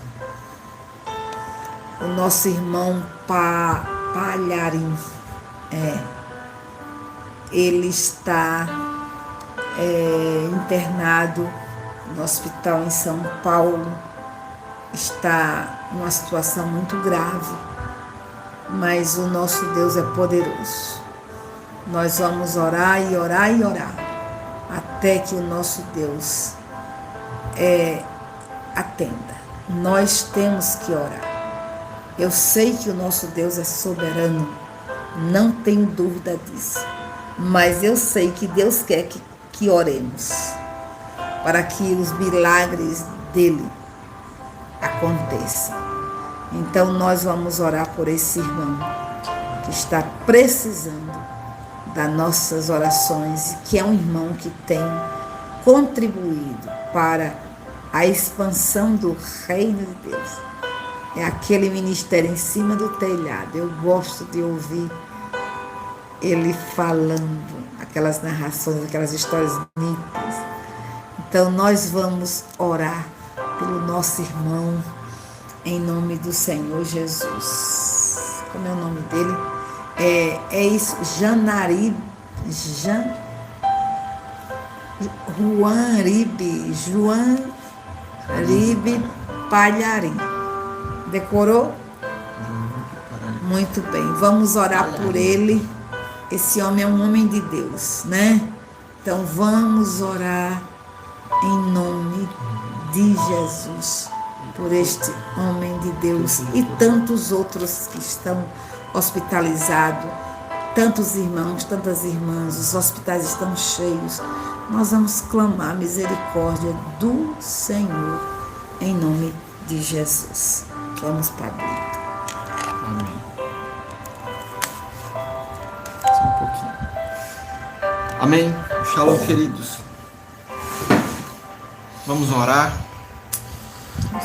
o nosso irmão Palharim. Ele está internado no hospital em São Paulo, está numa situação muito grave, mas o nosso Deus é poderoso. Nós vamos orar e orar e orar, até que o nosso Deus atenda. Nós temos que orar. Eu sei que o nosso Deus é soberano, não tenho dúvida disso. Mas eu sei que Deus quer que oremos, para que os milagres dele aconteçam. Então nós vamos orar por esse irmão que está precisando das nossas orações e que é um irmão que tem contribuído para a expansão do reino de Deus. É aquele ministério em cima do telhado. Eu gosto de ouvir ele falando aquelas narrações, aquelas histórias nítidas. Então nós vamos orar pelo nosso irmão em nome do Senhor Jesus. Como é o nome dele? É isso, Juan Ribe Palharim. Decorou? Muito bem, vamos orar por ele. Esse homem é um homem de Deus, né? Então vamos orar em nome de Jesus por este homem de Deus e tantos outros que estão hospitalizados, tantos irmãos, tantas irmãs, os hospitais estão cheios. Nós vamos clamar a misericórdia do Senhor em nome de Jesus. Vamos para a Bíblia. Amém. Só um pouquinho. Amém. Shalom, queridos. Vamos orar.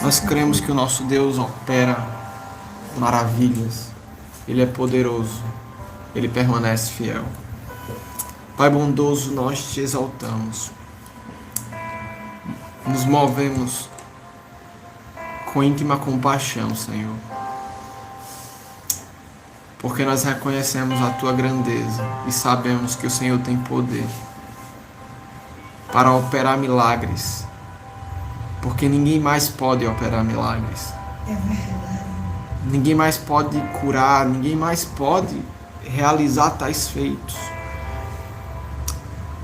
Nós cremos que o nosso Deus opera maravilhas. Ele é poderoso. Ele permanece fiel. Pai bondoso, nós te exaltamos. Nos movemos com íntima compaixão, Senhor. Porque nós reconhecemos a tua grandeza e sabemos que o Senhor tem poder para operar milagres. Porque ninguém mais pode operar milagres. É verdade. Ninguém mais pode curar, ninguém mais pode realizar tais feitos.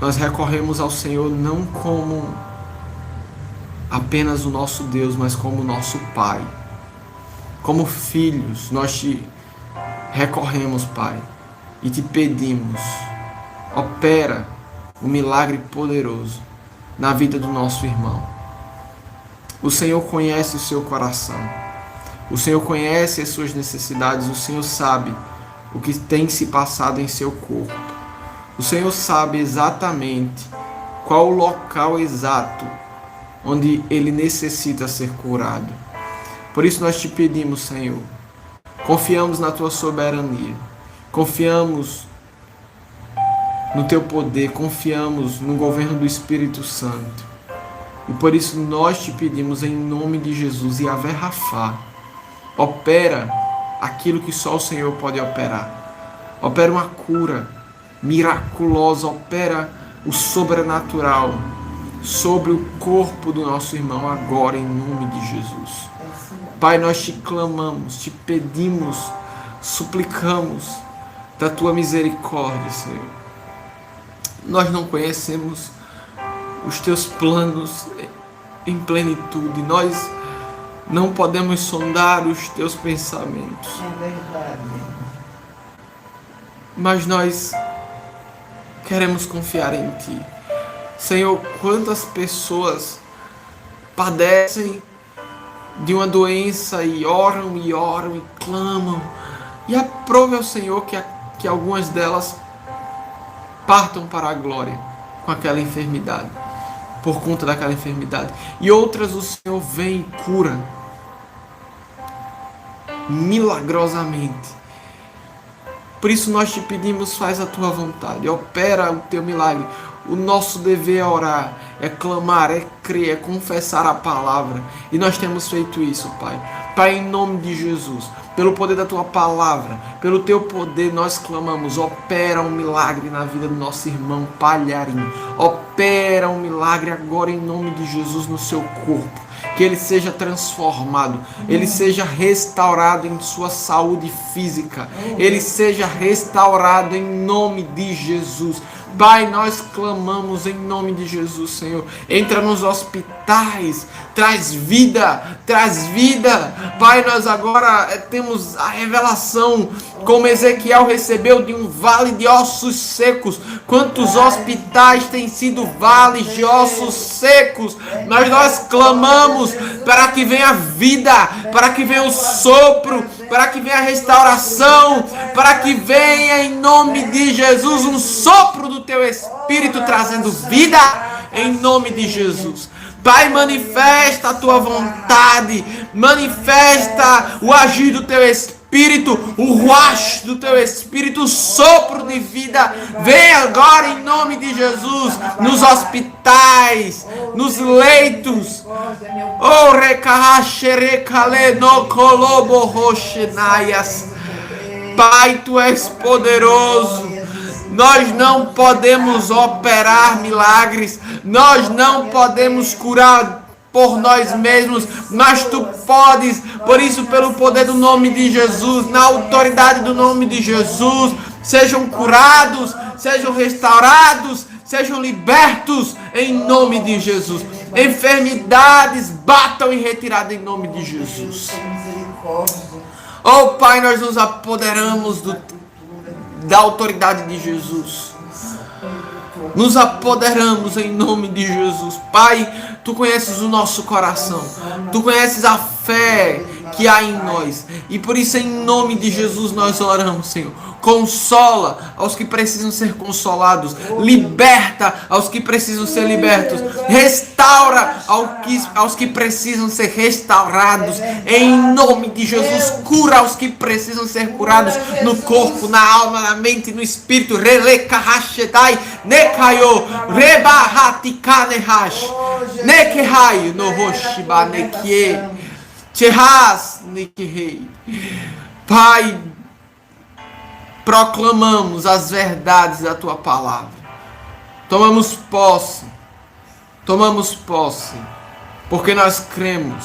Nós recorremos ao Senhor não como apenas o nosso Deus, mas como o nosso Pai. Como filhos, nós te recorremos, Pai, e te pedimos, opera um milagre poderoso na vida do nosso irmão. O Senhor conhece o seu coração, o Senhor conhece as suas necessidades, o Senhor sabe o que tem se passado em seu corpo. O Senhor sabe exatamente qual o local exato onde ele necessita ser curado. Por isso nós te pedimos, Senhor, confiamos na tua soberania, confiamos no teu poder, confiamos no governo do Espírito Santo. E por isso nós te pedimos em nome de Jesus, Yahvé Rafá, opera aquilo que só o Senhor pode operar. Opera uma cura miraculosa, opera o sobrenatural sobre o corpo do nosso irmão agora em nome de Jesus. Pai, nós te clamamos, te pedimos, suplicamos da tua misericórdia, Senhor. Nós não conhecemos os teus planos em plenitude, nós não podemos sondar os teus pensamentos. É verdade. Mas nós queremos confiar em Ti. Senhor, quantas pessoas padecem de uma doença e oram e clamam. E aprove ao Senhor que algumas delas partam para a glória com aquela enfermidade, por conta daquela enfermidade. E outras o Senhor vem e cura milagrosamente. Por isso nós te pedimos, faz a tua vontade, opera o teu milagre. O nosso dever é orar, é clamar, é crer, é confessar a palavra. E nós temos feito isso, Pai. Pai, em nome de Jesus, pelo poder da tua palavra, pelo teu poder, nós clamamos, opera um milagre na vida do nosso irmão Palharim. Opera um milagre agora em nome de Jesus no seu corpo. que ele seja transformado, ele seja restaurado em sua saúde física, ele seja restaurado em nome de Jesus. Pai, nós clamamos em nome de Jesus, Senhor. Entra nos hospitais, traz vida, traz vida. Pai, nós agora temos a revelação, como Ezequiel recebeu, de um vale de ossos secos. Quantos hospitais têm sido vales de ossos secos? Mas nós clamamos para que venha vida, para que venha o sopro, para que venha a restauração, para que venha em nome de Jesus um sopro do teu Espírito trazendo vida em nome de Jesus. Pai, manifesta a tua vontade, manifesta o agir do teu Espírito, o ruach do teu Espírito, o sopro de vida. Vem agora em nome de Jesus, nos hospitais, nos leitos. Oh, recahaxerecale no colobo roxenaias. Pai, tu és poderoso. Nós não podemos operar milagres, nós não podemos curar por nós mesmos, mas tu podes. Por isso, pelo poder do nome de Jesus, na autoridade do nome de Jesus, sejam curados, sejam restaurados, sejam libertos em nome de Jesus. Enfermidades batam em retirada em nome de Jesus. Oh Pai, nós nos apoderamos da autoridade de Jesus. Nos apoderamos em nome de Jesus. Pai, tu conheces o nosso coração. Tu conheces a fé que há em nós. E por isso, em nome de Jesus, nós oramos, Senhor. Consola aos que precisam ser consolados. Liberta aos que precisam ser libertos. Restaura aos que precisam ser restaurados. Em nome de Jesus, cura aos que precisam ser curados no corpo, na alma, na mente, no espírito. Relekahashetai, nekayo, rebahatikanehash, nekehai, no hoshiba, nekie, chehas, nekehei. Pai, proclamamos as verdades da tua palavra. Tomamos posse, porque nós cremos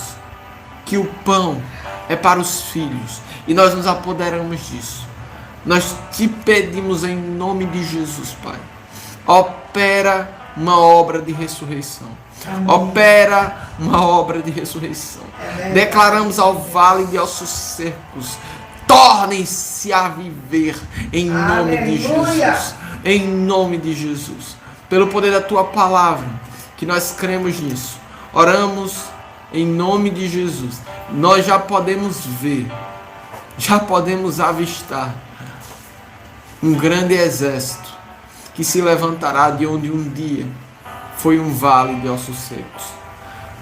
que o pão é para os filhos e nós nos apoderamos disso. Nós te pedimos em nome de Jesus, Pai. Opera uma obra de ressurreição. Amém. Opera uma obra de ressurreição. Declaramos ao vale de ossos secos: tornem-se a viver em nome de Jesus. Em nome de Jesus. Pelo poder da tua palavra, que nós cremos nisso. Oramos em nome de Jesus. Nós já podemos ver, já podemos avistar um grande exército que se levantará de onde um dia foi um vale de ossos secos.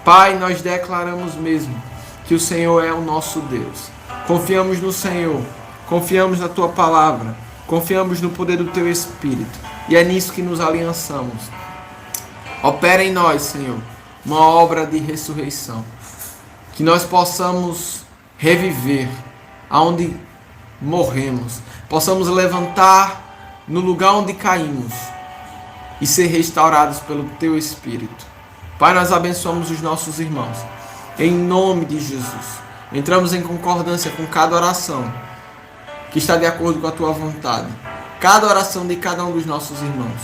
Pai, nós declaramos mesmo que o Senhor é o nosso Deus. Confiamos no Senhor, confiamos na tua palavra, confiamos no poder do teu Espírito, e é nisso que nos aliançamos. Opera em nós, Senhor, uma obra de ressurreição, que nós possamos reviver aonde morremos, possamos levantar no lugar onde caímos e ser restaurados pelo teu Espírito. Pai, nós abençoamos os nossos irmãos, em nome de Jesus. Entramos em concordância com cada oração que está de acordo com a tua vontade. Cada oração de cada um dos nossos irmãos.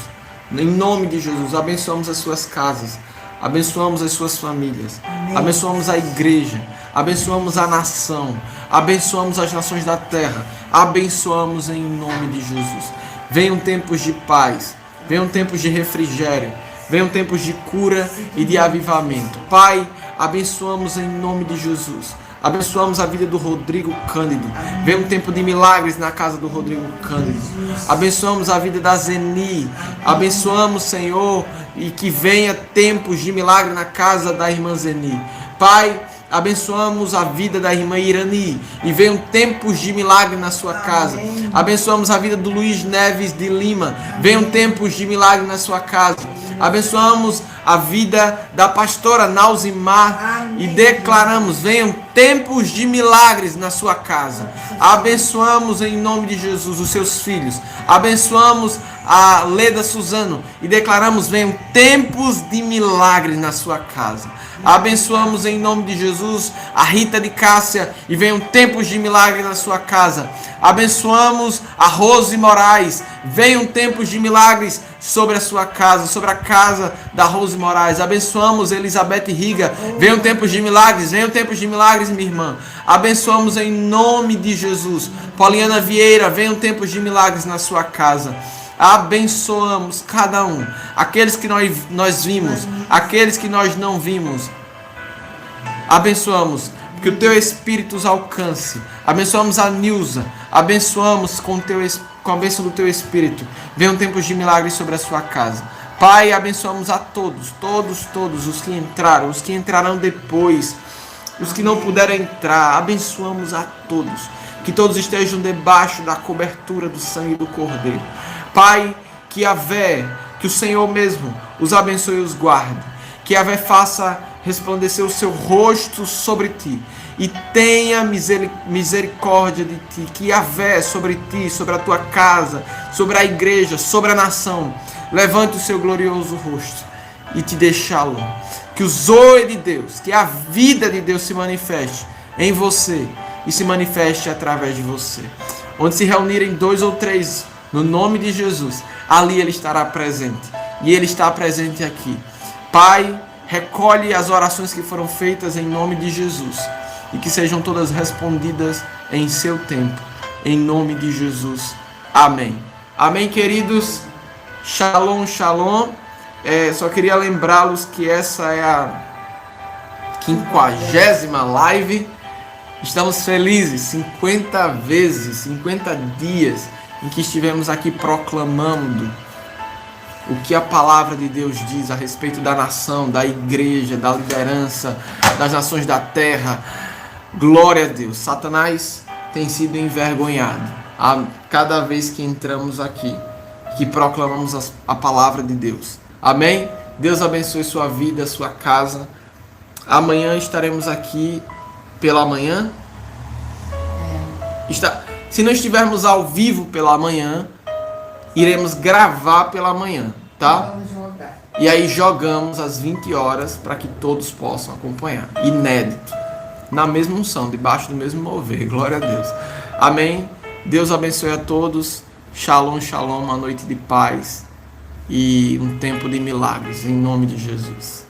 Em nome de Jesus, abençoamos as suas casas. Abençoamos as suas famílias. Amém. Abençoamos a igreja. Abençoamos a nação. Abençoamos as nações da terra. Abençoamos em nome de Jesus. Venham tempos de paz. Venham tempos de refrigério. Venham tempos de cura e de avivamento. Pai, abençoamos em nome de Jesus. Abençoamos a vida do Rodrigo Cândido. Vem um tempo de milagres na casa do Rodrigo Cândido. Abençoamos a vida da Zeni. Abençoamos, Senhor, e que venha tempos de milagre na casa da irmã Zeni. Pai, abençoamos a vida da irmã Irani e venham tempos de milagre na sua casa. Abençoamos a vida do Luiz Neves de Lima. Venham tempos de milagre na sua casa. Abençoamos a vida da pastora Nauzimar e declaramos: venham tempos de milagres na sua casa. Abençoamos em nome de Jesus os seus filhos. Abençoamos a Leda Suzano e declaramos: venham tempos de milagres na sua casa. Abençoamos em nome de Jesus a Rita de Cássia e venham tempos de milagres na sua casa. Abençoamos a Rose Moraes, venham tempos de milagres sobre a sua casa, sobre a casa da Rose Moraes. Abençoamos Elizabeth Riga, venham tempos de milagres, minha irmã. Abençoamos em nome de Jesus. Poliana Vieira, venham tempos de milagres na sua casa. Abençoamos cada um, aqueles que nós vimos, aqueles que nós não vimos. Abençoamos, que o teu Espírito os alcance. Abençoamos a Nilza, abençoamos com a bênção do teu Espírito. Venham tempos de milagres sobre a sua casa. Pai, abençoamos a todos os que entraram, os que entrarão depois, os que não puderam entrar. Abençoamos a todos, que todos estejam debaixo da cobertura do sangue do Cordeiro. Pai, que o Senhor mesmo os abençoe e os guarde. Que Yahvé faça resplandecer o seu rosto sobre ti e tenha misericórdia de ti. Que Yahvé sobre ti, sobre a tua casa, sobre a igreja, sobre a nação, levante o seu glorioso rosto e te dê shalom. Que o zoe de Deus, que a vida de Deus se manifeste em você e se manifeste através de você. Onde se reunirem 2 ou 3 no nome de Jesus, ali Ele estará presente. E Ele está presente aqui. Pai, recolhe as orações que foram feitas em nome de Jesus e que sejam todas respondidas em seu tempo. Em nome de Jesus. Amém. Amém, queridos. Shalom, shalom. Só queria lembrá-los que essa é a 50ª live. Estamos felizes, 50 dias em que estivemos aqui proclamando o que a palavra de Deus diz a respeito da nação, da igreja, da liderança, das nações da terra. Glória a Deus. Satanás tem sido envergonhado a cada vez que entramos aqui, que proclamamos a palavra de Deus. Amém? Deus abençoe sua vida, sua casa. Amanhã estaremos aqui pela manhã. Se não estivermos ao vivo pela manhã, iremos gravar pela manhã, tá? E aí jogamos às 20 horas para que todos possam acompanhar. Inédito. Na mesma unção, debaixo do mesmo mover. Glória a Deus. Amém. Deus abençoe a todos. Shalom, shalom. Uma noite de paz e um tempo de milagres. Em nome de Jesus.